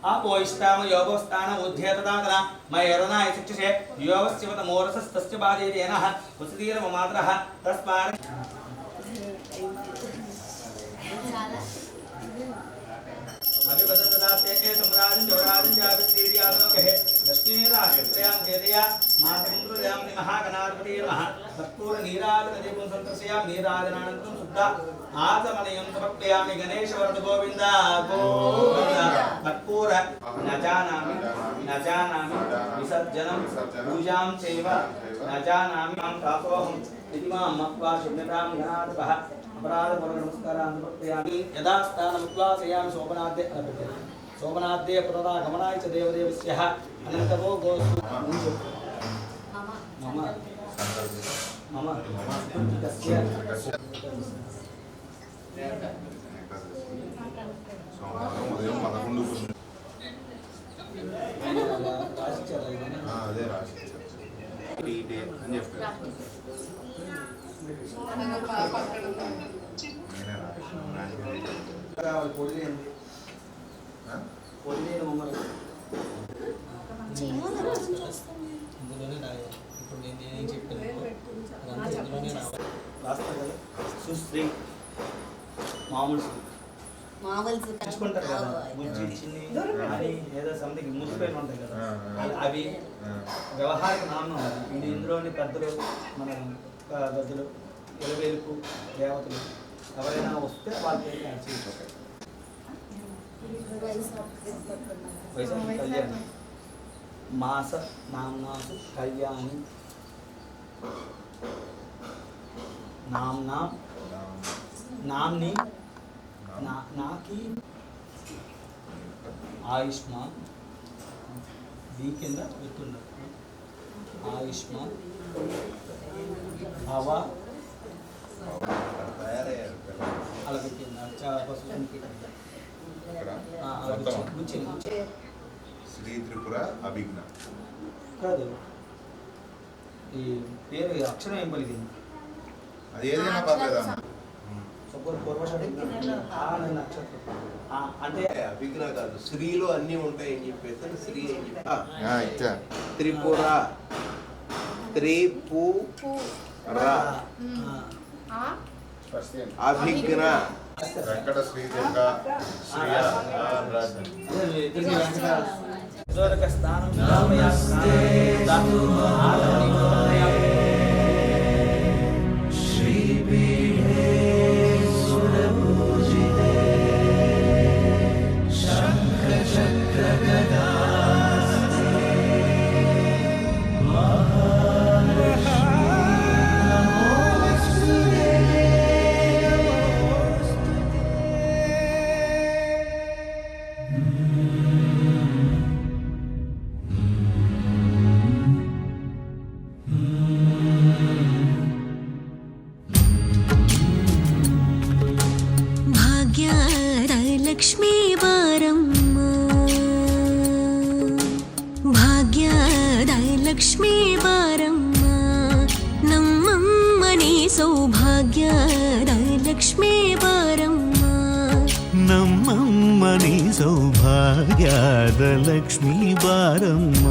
आपोष्टाम योगोस्तान उद्धेतदातना मयरना इच्छसे योगस्यवत मोरसस्तस्य बादेनः वसतीर ममात्रः तस्मात् अभिवदतदाते ए सम्राजं जोराजं जावित्रीर्यादनो कहे लक्ष्मीराष्ट्रयां देदया मातृन्द्रयां महागणाधिपति नमः कर्पूर नीराजनदीपं संतर्शयां नीराजनानन्दं शुद्धा आचमनयं समर्पयामि गणेशवरद गोविन्द गोविन्द कर्पूर न जानामि विसर्जनं पूजां चैव न जानामि मां तापोऽहम् इति मां मत्वा शून्यतां गणाधिपः अपराधपूर्वक नमस्कारान् समर्पयामि यदा स्थानमुद्वासयामि शोभनाद्ये पुनरागमनाय च देवदेवस्यः अनन्तवो गोस्तु मम कस्य సుశ్రీ మామూలు తెచ్చుకుంటారు కదా ముజ్జి చిన్ని అని ఏదో సంథింగ్ ముసుపేలు ఉంటాయి కదా అవి వ్యవహారిక నామం ఇది ఇందులోని పెద్దలు మన గద్దలు ఎలవేలుపు దేవతలు ఎవరైనా వస్తే వాళ్ళ పేరు యాడ్ చేయకపోతాయి వైశాఖ కళ్యాణి మాస నామ్నాసు కళ్యాణి నామ్నా నామ్ని నాకి ఆయుష్మాన్ దీ కింద పెట్టున్నారు ఆయుష్మాన్ హవ అలా పెట్టింది శ్రీ త్రిపుర అభిజ్ఞ కాదు ఈ పేరు అక్షరం ఏం పలికింది అది ఏదైనా పర్లేదా పూర్వషాఢి నక్షత్రం అంటే అభిజ్ఞ కాదు, శ్రీలో అన్నీ ఉంటాయని చెప్పేసి శ్రీ అని ఇచ్చా త్రిపుర త్రిపుర అభిజ్ఞ వెంకట శ్రీ దుర్గా శ్రీయ స్థానం లక్ష్మీ బారమ్మ భాగ్యద లక్ష్మీ బారమ్మ నమ్మమ్మని సౌభాగ్యద లక్ష్మీ బారమ్మ నమ్మమ్మని సౌభాగ్యద లక్ష్మీ బారమ్మ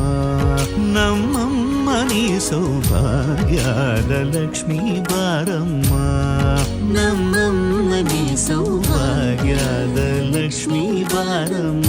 నమ్మమ్మని సౌభాగ్యద లక్ష్మీ బారమ్మ నమ్మమ్మని సౌభాగ్యద లక్ష్మీ బారమ్మ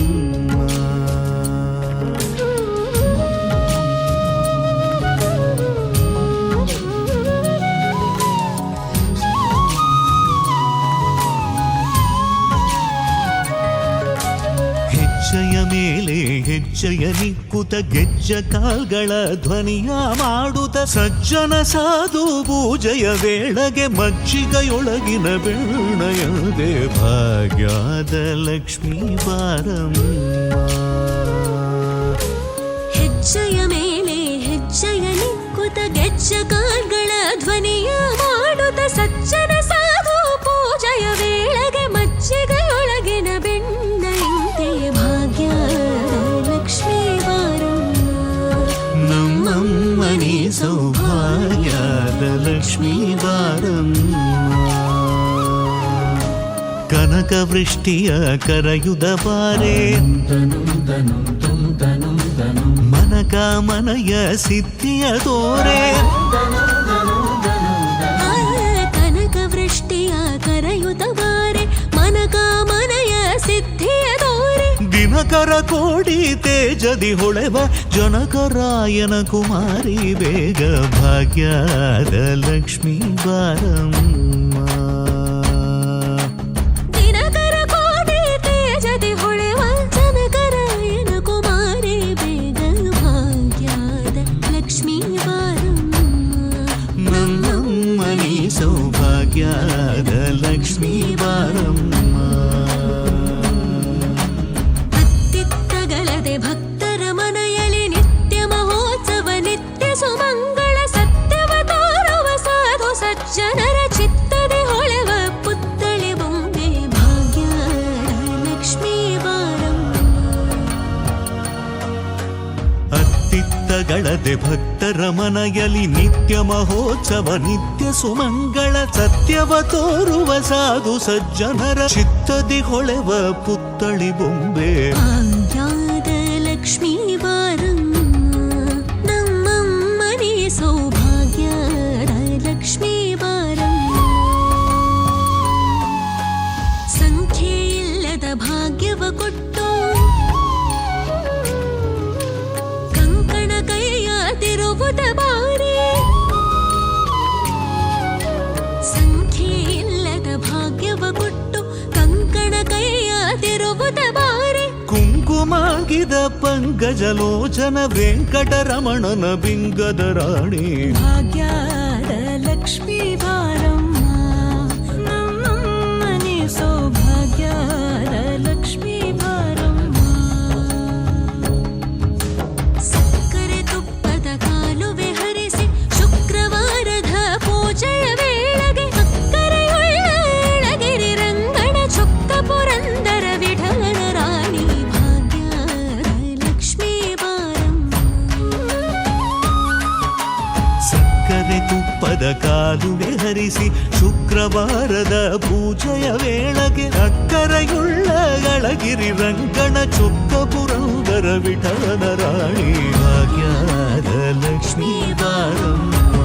ಹೆಜ್ಜೆಯ ಮೇಲೆ ಹೆಜ್ಜೆಯ ನಿಕ್ಕುತ ಗೆಜ್ಜ ಕಾಲ್ಗಳ ಧ್ವನಿಯ ಮಾಡುತ್ತ ಸಜ್ಜನ ಸಾಧು ಪೂಜೆಯ ವೇಳೆಗೆ ಮಜ್ಜಿಗೆಯೊಳಗಿನ ಬೆಣ್ಣಯದೆ ಭಾಗ್ಯದ ಲಕ್ಷ್ಮೀ ಬಾರಮ್ಮ ಹೆಜ್ಜೆಯ ಮೇಲೆ ಹೆಜ್ಜೆಯ ನಿಕ್ಕುತ ಗೆಜ್ಜ ಕಾಲ್ಗಳ ಧ್ವನಿಯ ಮಾಡುತ್ತ ಸಜ್ಜನ ಸಾಧು ಪೂಜೆಯ ವೇಳೆಗೆ ಮಜ್ಜಿಗೆಯೊಳಗಿನ ಬೆಣ್ಣೆಯಂತೆ ಭಾಗ್ಯದ ಲಕ್ಷ್ಮೀ ಬಾರಮ್ಮ ನಮ್ಮಮ್ಮನಿ ಸೌಭಾಗ್ಯದ ಲಕ್ಷ್ಮೀ ಬಾರಮ್ಮ ಕನಕ ವೃಷ್ಟಿಯ ಕರೆಯುದ ಬಾರೆ ಮನಕ ಮನಯ ಸಿದ್ಧಿಯ ತೋರೆ ಕನಕ ವೃಷ್ಟಿಯ ಕರೆಯುತ ಬಾರೆ ಮನಕ ಮನಯ ಸಿದ್ಧಿಯ ತೋರೆ ದಿನಕರ ಕೋಡಿ ತೇಜದಿ ಹೊಳೆವ ಜನಕರಾಯನ ಕುಮಾರಿ ಬೇಗ ಭಾಗ್ಯದ ಲಕ್ಷ್ಮೀ ಬಾರಮ್ಮ ದಿನಕರ ಕೋಡಿ ತೇಜದಿ ಹೊಳೆವ ಜನಕರಾಯನ ಕುಮಾರಿ ಬೇಗ ಭಾಗ್ಯದ ಲಕ್ಷ್ಮೀ ಬಾರಮ್ಮ ನಮ್ಮಮ್ಮನಿ ಸೌಭಾಗ್ಯದ ಲಕ್ಷ್ಮೀ ಬಾರಮ್ಮ ಅತ್ತಿತ್ತಗಲದೆ ಭಕ್ತರ ಮನೆಯಲ್ಲಿ ನಿತ್ಯ ಮಹೋತ್ಸವ ನಿತ್ಯ ಸುಮಂಗಳ ಸತ್ಯವ ತೋರುವ ಸಾಧು ಸಜ್ಜನರ ಚಿತ್ತದೆ ಹೊಳೆವ ಪುತ್ತಳಿ ಬೊಂಬೆ ಭಾಗ್ಯದ ಲಕ್ಷ್ಮೀ ಬಾರಮ್ಮ ಅತ್ತಿತ್ತಗಳದೆ ಭಕ್ತರ ಮನೆಯಲ್ಲಿ ನಿತ್ಯ ಮಹೋತ್ಸವ ನಿತ್ಯ ಸುಮಂಗಳ ಸತ್ಯವ ತೋರುವ ಸಾಧು ಸಜ್ಜನರ ಚಿತ್ತದಿ ಹೊಳೆವ ಪುತ್ತಳಿ ಬೊಂಬೆ ಭಾಗ್ಯದ ಲಕ್ಷ್ಮೀ ಬಾರಮ್ಮ ನಮ್ಮಮ್ಮನಿ ಸೌಭಾಗ್ಯದ ಲಕ್ಷ್ಮೀ ಬಾರಮ್ಮ ಸಂಖ್ಯೆ ಇಲ್ಲದ ಭಾಗ್ಯವ ಕೊಟ್ಟು ಕಂಕಣ ಕೈಯ ತಿರುವುದ ಬಾರಿ ಸಂಖ್ಯೆ ಇಲ್ಲದ ಭಾಗ್ಯವ ಕೊಟ್ಟು ಕಂಕಣ ಕೈಯ ತಿರುವುದ ಬಾರಿ ಕುಂಕುಮಾಗಿದ ಪಂಕಜಲೋಚನ ವೆಂಕಟರಮಣನ ಬಿಂಗದ ರಾಣಿ ಭಾಗ್ಯದ ಲಕ್ಷ್ಮೀ ಬಾರಮ್ಮ ನಮ್ಮಮ್ಮನಿ ಸೌಭಾಗ್ಯದ ಲಕ್ಷ್ಮೀ ಬಾರಮ್ಮ ಸಕ್ಕರೆ ತುಪ್ಪದ ಕಾಲುವೆ ಹರಿಸಿ ಶುಕ್ರವಾರದ ಪೂಜೆಯ ವೇಳೆಗೆ ಅಕ್ಕರೆಯುಳ್ಳ ಏಳಗಿರಿ ರಂಗಣ ಚೊಕ್ಕ ಪುರಂದರ ವಿಠಲನ ರಾಣಿ ಭಾಗ್ಯದ ಲಕ್ಷ್ಮೀ ಬಾರಮ್ಮ ಸಕ್ಕರೆ ತುಪ್ಪದ ಕಾಲುವೆ ಹರಿಸಿ ಶುಕ್ರವಾರದ ಪೂಜೆಯ ವೇಳೆಗೆ ಅಕ್ಕರೆಯುಳ್ಳ ಅಳಗಿರಿ ರಂಗಣ ಚೊಕ್ಕ ಪುರಂದರ ವಿಠಲನ ರಾಣಿ ಭಾಗ್ಯದ ಲಕ್ಷ್ಮೀ ಬಾರಮ್ಮ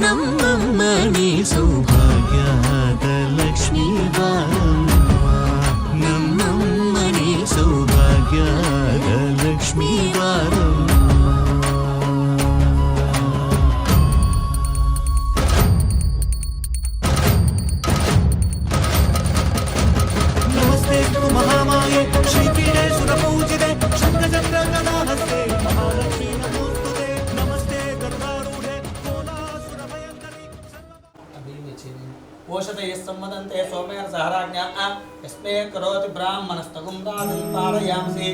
ನಮ್ಮಮ್ಮ ನೀ ಸೌಭಾಗ್ಯದ ಲಕ್ಷ್ಮೀ ಬಾರಮ್ಮ ನಮ್ಮಮ್ಮ ನೀ ಸೌಭಾಗ್ಯದ ಲಕ್ಷ್ಮೀ ಬಾರಮ್ಮ. महामाये श्रीपीठे सुरपूजिते शङ्खचक्रगदाहस्ते महालक्ष्मी नमोस्तुते नमस्ते गरुडारूढे कोलासुरभयङ्करी ओषधयः सम्मदन्ते सोमेन सहराज्ञाः यस्मै करोति ब्राह्मणस्तगुं दानं पारयामसि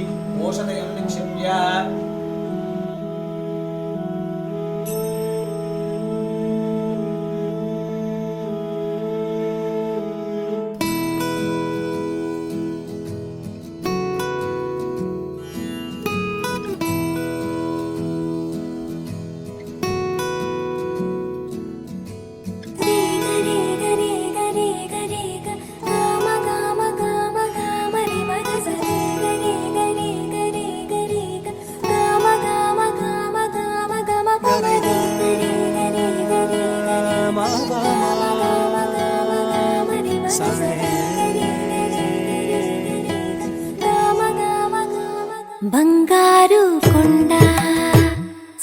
ओषधयं निक्षिप्य బంగారు కొండ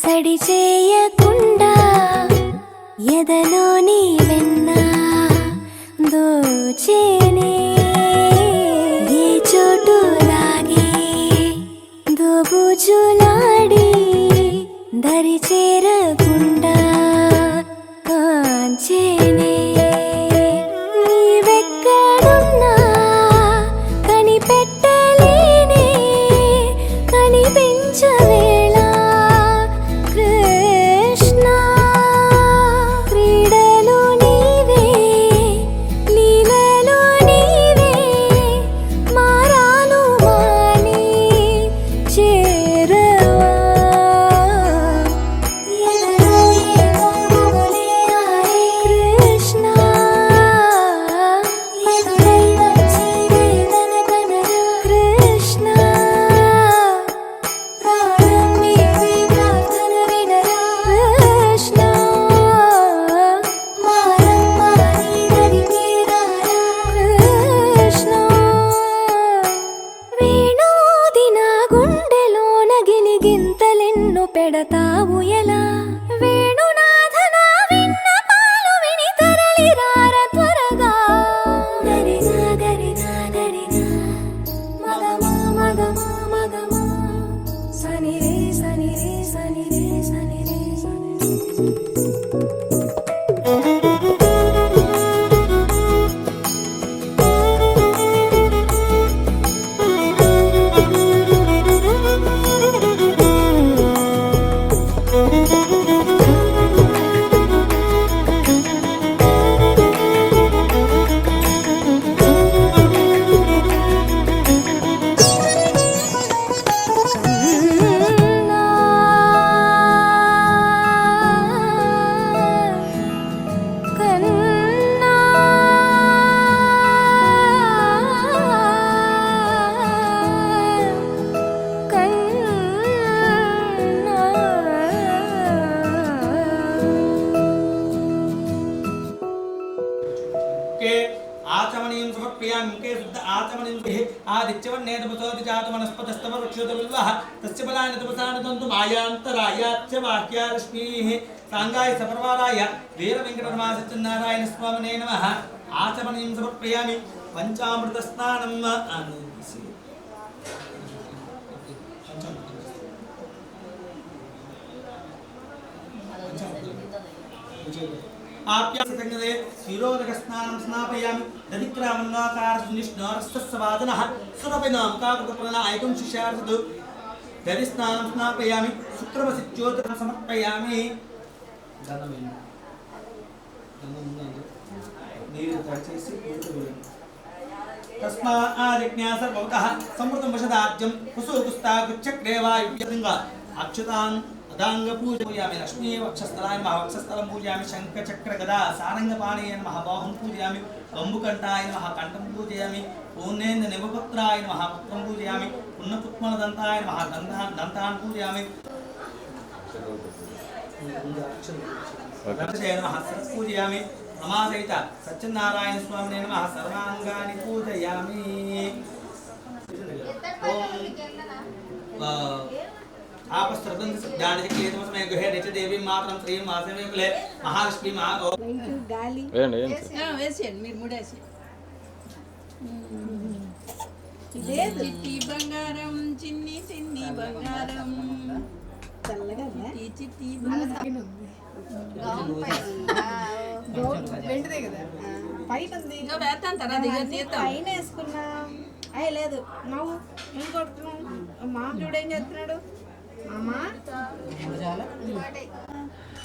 సడి చేయకుండా ఎదలోని వెన్న దోచేనే ఏ చోటు లాగే దోబుజులాడి దరి చేరకుండా కాంచేనే నీవెక్కడున్నా కనిపెట్టలేనే కనిపించవేళ కృష్ణ క్రీడలు నీవే లీలలు నీవే మారాలు మాని చేరవా ఎదలో ఏమో మొదలే ఆయే కృష్ణ ఎదురై వచ్చి వేదన కనరా కృష్ణ ప్రాణం నీవే ప్రార్థన వినరా కృష్ణ మారమ్మ నీ దరికి రారా కృష్ణ వేణోది నా గుండెలోన గిలిగింతలెన్ను పెడతావు ఎలా వేణునాథ నా విన్నపాలు విని తరలి రార త్వరగా గరిగా గరిగా గరిగా మగమా మగమా మగమా సని రే సని రే సని రే సని రే సని आचमनीं समर्पयामि मुखे शुद्ध आचमनीं आदित्यवन्ने तपसोति जातु वनस्पतस्तव वृक्षोत बिल्वः तस्य फलानि तपसानि तन्तु मायान्तरायाच्च वाक्या रश्मीः साङ्गाय सपर्वाराय वीरवेङ्कटरमासत्यनारायण स्वामिने नमः आचमनीं समर्पयामि पञ्चामृतस्नानम् आप्यासंगते शिरोदकस्नानं स्नापयामि दधिक्रामन्नाकार सुनिष्णोरस्तस्वादनः सुरभिनां काकृतप्रणा शिष्यार्थ दधिस्नानं स्नापयामि शुक्रवसिज्योतिरं समर्पयामि तस्मादिज्ञासर्वतः समृतं वशदाज्यं कुसुकुस्तागुच्छक्रे वायुव्यलिङ्ग अक्षतान् తదాంగ పూజయామి లక్ష్మీ వక్షస్థలాయ నమః వక్షస్థలం పూజయామి శంఖ చక్ర గదా సారంగపాణియ నమః బాహుం పూజయామి కంబుకంఠాయ నమః కంఠం పూజయామి పూర్ణేంద్ర నిమపత్రాయ నమః పత్రం పూజయామి పున్నపుత్మలదంతాయ నమః దంతాన్ పూజయామి రక్షయ నమః సరస్ పూజయామి రమాసహిత సత్యనారాయణ స్వామినే నమః సర్వాంగాని పూజయామి आपस्त्रबंध ज्ञान के लिए समय गहे नित्य देवी मातरम श्री मासे में कुले महालक्ष्मी महा గాలి వేసేయండి మీరు మూడేసి లేదు చిట్టి బంగారం చిన్ని చిన్ని బంగారం చల్లగా ఉందా? చిట్టి చిట్టి వెంటనే కదా పైన ఉంది ఇంకా వేస్తాను తర్వాత ఇక తీద్దాం పైన వేసుకున్నాం అయ్య లేదు నువ్వు ఏం కొడుతున్నావు మామ చూడు ఏం చేస్తున్నాడు మామా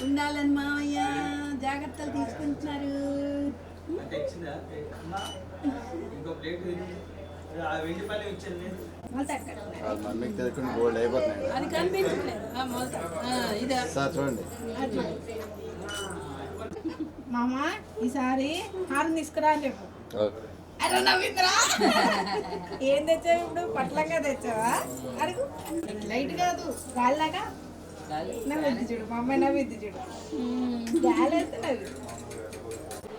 ఉండాలని మామయ్య జాగ్రత్తలు తీసుకుంటున్నారు ఇంకో ప్లేట్ ఆ వెండి పల్లె ఇచ్చింది మొలత కట్టుకున్నాడు మమ్మీకి తెలియకుండా గోల్డ్ అయిపోతున్నాయి అది కనిపించట్లేదు ఇదే సార్ చూడండి మామా ఈసారి హారం తీసుకురా అని చెప్పు అరే నవ్విందిరా ఏం తెచ్చావు ఇప్పుడు పట్లంగా తెచ్చావా అడుగు లైట్ కాదు గాలిలాగా నవ్విద్ది చూడు మా అమ్మాయి నవ్విద్ది చూడు గాలి అయితే నవ్వి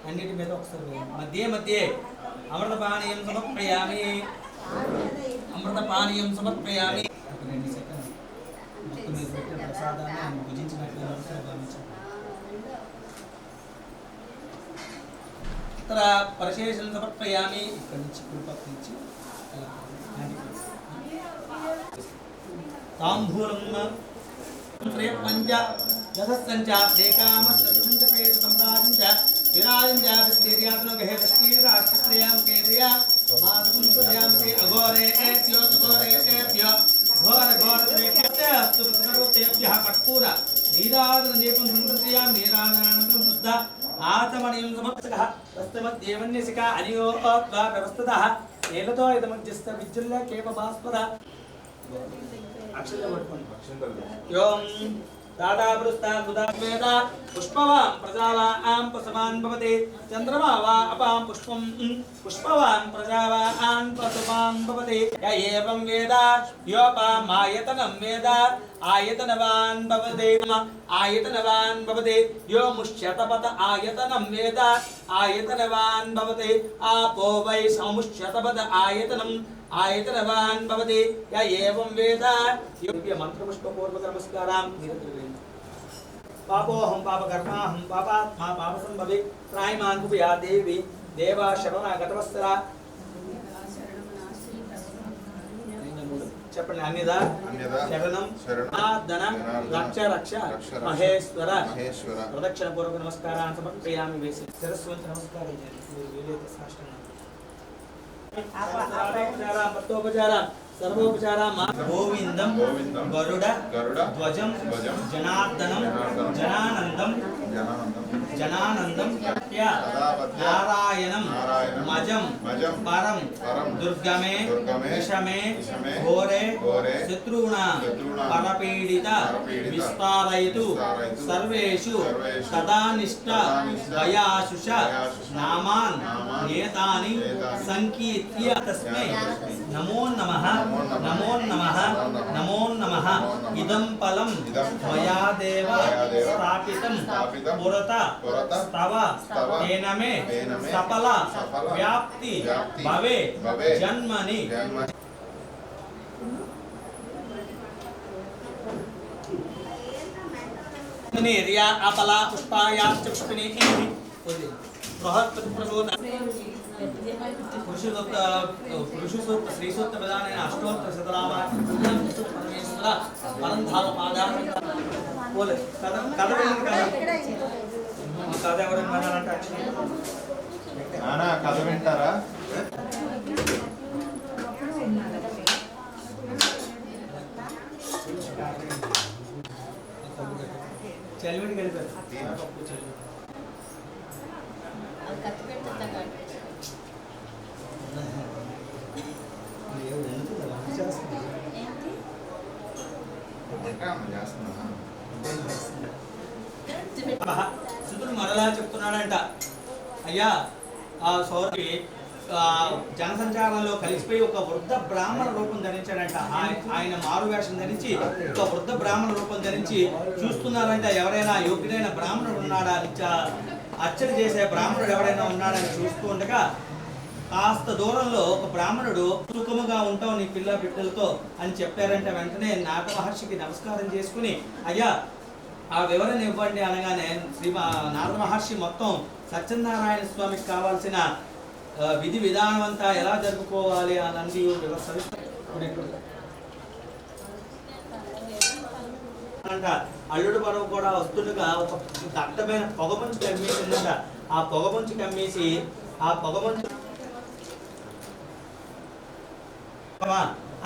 అన్నిటి మీద ఒకసారి మధ్య మధ్య అమృతపానీయం సమర్పయామి అమృతపానీయం సమర్పయామి 2 సెకండ్లు మొత్తం మీద పెట్టిన ప్రసాదాన్ని భుజించినట్లు భావించాలి తర పరిశేషం సమర్పయామి ఇక్కడ నుంచి కుడిపక్క నుంచి తాంబూలం పంచ దశస్సంచ దేకామ సతుజంచ పేద సంరాజంచ విరాజంచ విస్తీర్యాత్మక గహే దష్టీరాష్ట్రత్రయాం కేదయ మాతకం ప్రయామతే అఘోరేభ్యో తఘోరేభ్యో ఘోర ఘోరత్రేభ్యో అస్తు రుద్రరూపేభ్యః కర్పూర నీరాజన దీపం సంకృత్యాం నీరాజనానంతరం శుద్ధ ఆతమణిం సమర్పకః తస్తమద్దేవన్యసిక అనియోత్వా వ్యవస్థతః ఏలతో ఇదమధ్యస్థ విద్యుల్ల కేవ భాస్వర అక్షర పట్టుకోండి యోం దాదాపురుస్తా గుదావేద పుష్పవాం ప్రజావాం పశవాన్ భవతి చంద్రమా వా అపాం పుష్పం పుష్పవాన్ ప్రజావాన్ పశవాన్ భవతి య ఏవం వేద యోపామాయతనం వేద ఆయతనవాన్ భవతి ఆయతనవాన్ భవతి యో ముష్యతపత ఆయతనం వేద ఆయతనవాన్ భవతి ఆపో వై సముష్యతపత ఆయతనం ఆయతనవాన్ భవతి య ఏవం వేద యోగ్య మంత్రపుష్ప పూర్వ నమస్కారం పాపోహం పాపకర్మాహం పాపాత్మా పాపసంభవి త్రాయమాన్ కుపయా దేవి దేవా శరణాగతవత్సర చెప్పండి అన్యదా శరణం ధనం రక్ష రక్ష మహేశ్వర ప్రదక్షిణ పూర్వక నమస్కారాన్ని సమర్పయామి వేసి శిరస్సు వంచి నమస్కారం చేయండి సాష్టంగా భక్తోపచార సర్వోపచార గోవిందం గరుడ ధ్వజం జనార్దనం జనానందం జనానందం నారాయణం మజం పరం దుర్గమే విషమే ఘోరే శత్రువుణాం పరపీడిత విస్తారయతు సర్వేషు తదానిష్ట భయాశుష నామాన్ నేతాని సంకీర్త్య తస్మై నమో నమః నమో నమః నమో నమః ఇదం ఫలం మయా దేవ స్థాపితం పురత స్తవ తేన మే సఫల వ్యాప్తి భవే జన్మని నిర్యా అపలా పుష్పాయాశ్చ పుష్పిని బృహత్ ప్రసూత పురుషసూక్త శ్రీసూక్త ప్రధానైన అష్టోత్తర శతనామావళి పరమేశ్వర పరంధామ పాదాలు పోలే కథ కథ కథ ఎవరైనా వినాలంటే కథ వింటారా చలివిడి కలిపారు చేస్తున్నా శుద్ధుడు మరలా చెప్తున్నాడంట, అయ్యా ఆ సౌరకి జనసంచారంలో కలిసిపోయి ఒక వృద్ధ బ్రాహ్మణ రూపం ధరించాడంట. ఆయన మారు వేషం ధరించి ఒక వృద్ధ బ్రాహ్మణ రూపం ధరించి చూస్తున్నారంట, ఎవరైనా యోగ్యుడైన బ్రాహ్మణుడు ఉన్నాడా, అర్చన చేసే బ్రాహ్మణుడు ఎవరైనా ఉన్నాడని చూస్తూ ఉండగా కాస్త దూరంలో ఒక బ్రాహ్మణుడు సుఖముగా ఉంటావు నీ పిల్ల బిడ్డలతో అని చెప్పారంటే వెంటనే నారద మహర్షికి నమస్కారం చేసుకుని, అయ్యా ఆ వివరణ ఇవ్వండి అనగానే నారద మహర్షి మొత్తం సత్యనారాయణ స్వామికి కావాల్సిన విధి విధానం అంతా ఎలా జరుపుకోవాలి అనంది అల్లుడు పరువు కూడా వస్తుండగా ఒక దట్టమైన పొగమంచు కమ్మేసిందంట. ఆ పొగమంచు కమ్మేసి ఆ పొగమంచు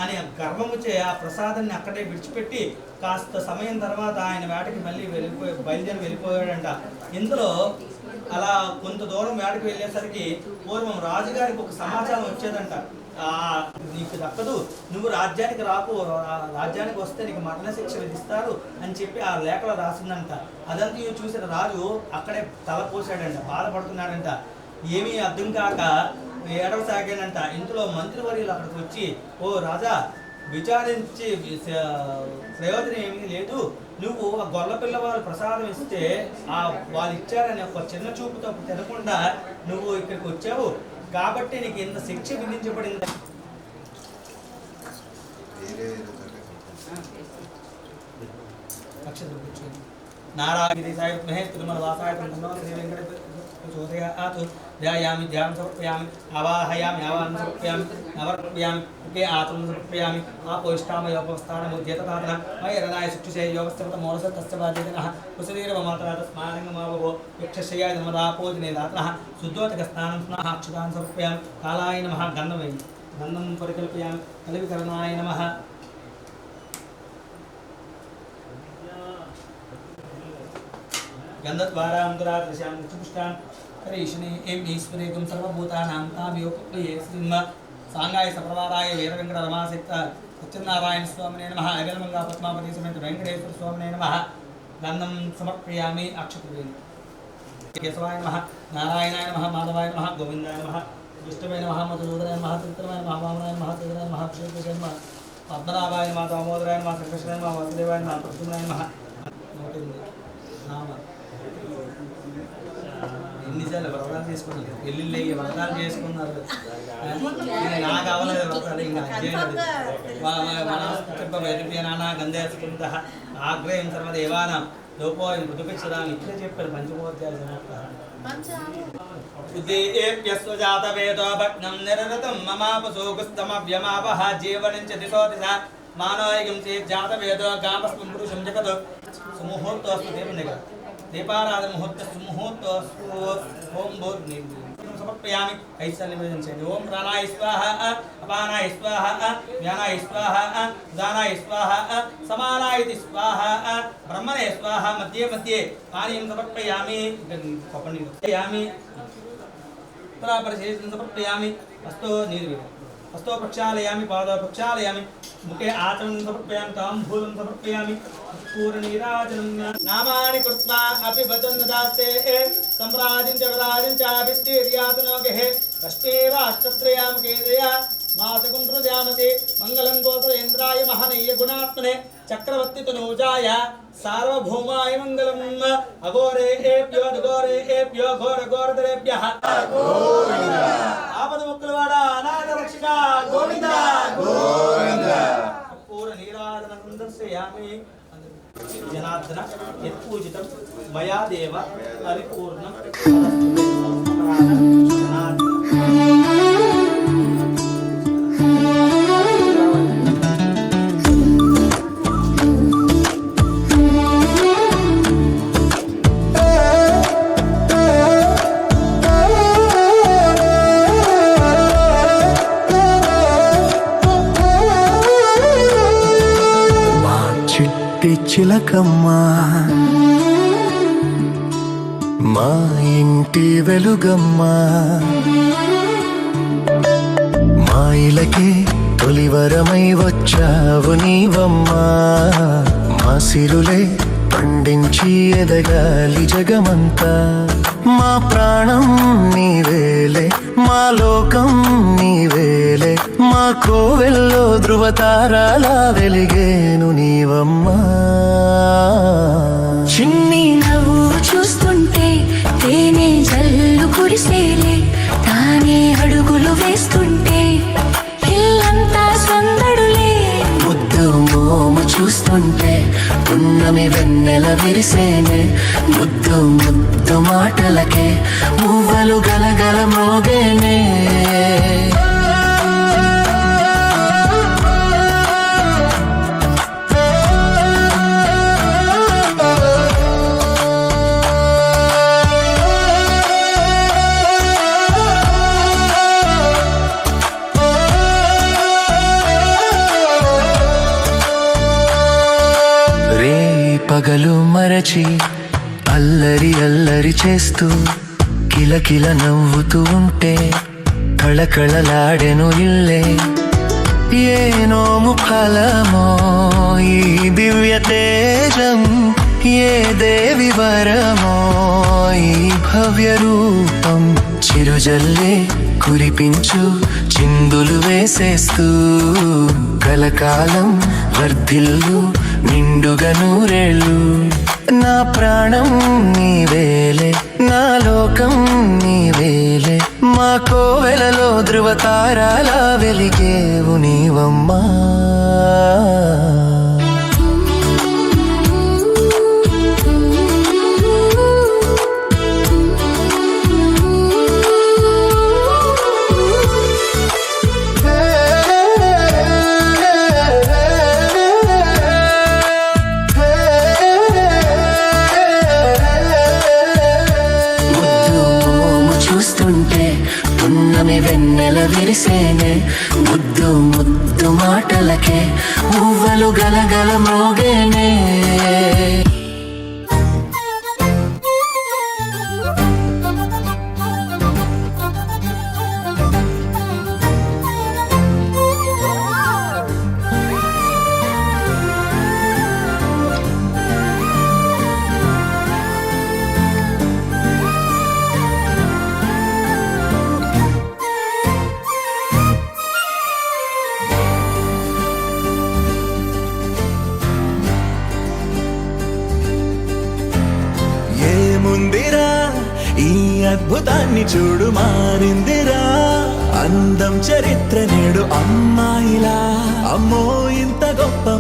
అని గర్వముచే ఆ ప్రసాదాన్ని అక్కడే విడిచిపెట్టి కాస్త సమయం తర్వాత ఆయన వేటకి మళ్ళీ బయలుదేరి వెళ్ళిపోయాడంట. ఇందులో అలా కొంత దూరం వేటకి వెళ్ళేసరికి పూర్వం రాజుగారికి ఒక సమాచారం వచ్చేదంట, నీకు దక్కదు, నువ్వు రాజ్యానికి రాకు, రాజ్యానికి వస్తే నీకు మరణ శిక్ష విధిస్తారు అని చెప్పి ఆ లేఖలో రాసిందంట. అదంతా చూసిన రాజు అక్కడే తల పోసాడంట, బాధపడుతున్నాడంట. ఏమీ అర్థం కాక ఏడవసాగానంట. ఇందులో మంత్రివర్యులు అక్కడికి వచ్చి, ఓ రాజా, విచారించి ప్రయోజనం ఏమీ లేదు, నువ్వు ఆ గొల్ల పిల్లవాళ్ళు ప్రసాదం ఇస్తే వాళ్ళు ఇచ్చారని ఒక చిన్న చూపుతో తినకుండా నువ్వు ఇక్కడికి వచ్చావు కాబట్టి నీకు ఇంత శిక్ష విధించబడింది. నారాయణ తిరుమల వాసాయ శ్రీ వెంకట చోదయాతు ధ్యాయామి ధ్యానం సమర్పయామి ఆవాహయామి ఆవాహనం సమర్పయామి నవర్పయామి ఉకే ఆత్మ సమర్పయామి ఆపోష్టామయోపస్థానముద్యతాదన మయరనాయ శిక్షుషే యోగస్థిత మూలస తస్య బాధ్యతనః కుశలీరవమాతరాత స్మారంగమావో యక్షశయ్యాయ నమదాపోజనే దాతనః శుద్ధోతక స్నానం స్నాహ అక్షతాన్ సమర్పయామి కాలాయ నమః గంధం పరికల్పయామి కలివికరణాయ నమః. గంధద్వారాంతరాదృశాం చుపుష్టాం కరీషిణే ఏం ఈశ్వరేకం సర్వభూతానాం తామయోపక్లయే శ్రీమ సాంగాయ సప్రవారాయ వీర వెంకట రమాసిక్త సత్యనారాయణ స్వామినే నమః. అగలమంగా పద్మావతి సమేత వెంకటేశ్వర స్వామినే నమః. గంధం సమర్పయామి అక్షతవేణి. కేశవాయ నమః, నారాయణాయ నమః, మాధవాయ నమః, గోవిందాయ నమః, విష్ణువే నమః, మధుసూదనాయ నమః, త్రివిక్రమాయ నమః, వామనాయ నమః, త్రివిక్రమాయ నమః, శ్రీకృష్ణాయ నమః, పద్మనాభాయ నమః, దామోదరాయ నమః, శ్రీకృష్ణాయ నమః, వాసుదేవాయ నమః, ప్రద్యుమ్నాయ నమః. ఎన్నిసార్లు వ్రతాలు చేసుకున్నారు, పెళ్ళిళ్ళు అయ్యి వ్రతాలు చేసుకున్నారు. నాకు అవ్వలేదు వ్రతాలు, ఇంకా నానా గంధేసుకుంట ఆగ్రహం సర్వదేవానాం లోపోయం మృదుపిచ్చదాన్ని ఇట్లే చెప్పారు పంచమోధ్యాయ సమర్థ. ఉద్దేప్యస్వజాతవేదో భగ్నం నిరతం మమాపసోగుస్తమవ్యమావహ జీవనం చ దిశో దిశ మానోయం చేత్ జాతవేదో గామస్మిన్ పురుషం జగత్ సుముహూర్తోస్తు దేవునిగా దీపారాధన ముహూర్తస్తు ముహూర్తోస్తు ఓం భూర్ని సమర్పయామి. ఐశ్వర్యం నివేదించండి. ఓం ప్రాణాయ స్వాహ, అపానాయ స్వాహ, వ్యానాయ స్వాహ, ఉదానాయ స్వాహ, సమానాయతి స్వాహ, బ్రహ్మణే స్వాహ. మధ్య మధ్య పానీయం సమర్పయామి. సమర్పయామి పరిశేషం సమర్పయామి. హస్తో నీరు హస్తో ప్రక్షాళయామి, పాదో ప్రక్షాళయామి, ముఖే ఆచరణం సమర్పయామి, తాంబూలం సమర్పయామి. పూర్ణీరాజనం నామాని కృత్వా అపి వదన్నదాస్తే సంప్రాజించ విరాజించ అభిష్టీర్యాతనోగహే కష్టీరాష్ట్రత్రయాం కేదయ మాసకం ప్రజామసి మంగళం గోత్రేంద్రాయ మహనీయ గుణాత్మనే చక్రవర్తి తనూజాయ సార్వభౌమాయ మంగళం. అఘోరేభ్యో ఘోరేభ్యో ఘోర ఘోరధరేభ్యః ఆపద ముక్కులవాడ అనాథ రక్షక గోవింద గోవింద. పూర్ణ నీరాజనం దర్శయామి. జనార్దన యత్పూజితం మయా దేవ పరిపూర్ణం. చిలకమ్మా మా ఇంటి వెలుగమ్మా, మా ఇలకే తొలివరమై వచ్చావు నీవమ్మా, మా సిరులే పండించి ఎదగాలి జగమంతా. మా ప్రాణం నీవేలే, మా లోకం నీవేలే, మా కోవెల్లో ధృవతారాలా వెలిగేను నీవమ్మా. చిన్ని నవ్వు చూస్తుంటే తేనె జల్లు కురిసేలే, తానే అడుగులు వేస్తుంటే ఇల్లంతా సందడులే. ముద్దు మోము చూస్తుంటే పున్నమి వెన్నెల విరిసేనే, ముద్దు ముద్దు మాటలకే మువ్వలు గలగల మోగేనే. పగలు మరచి అల్లరి అల్లరి చేస్తూ కిలకిల నవ్వుతూ ఉంటే కళకళలాడెను ఇల్లే. ఏ నోము ఫలమో ఈ దివ్య తేజం, ఏ దేవి వరమో ఈ భవ్య రూపం. చిరుజల్లే కురిపించు చిందులు వేసేస్తూ కలకాలం వర్ధిల్లు నిండుగా నూరేళ్ళు. నా ప్రాణం నీవేలే, నా లోకం నీవేలే, మా కోవెలలో ధృవతారాలా వెలిగేవు నీవమ్మా. పున్నమి వెన్నెల విరిసేనే, ముద్దు ముద్దు మాటలకే మువ్వలు గలగల మోగేనే. ఏముందిరా ఈ అద్భుతాన్ని చూడు, మారిందిరా అందం చరిత్ర నేడు అమ్మాయిలా. అమ్మో ఇంత గొప్ప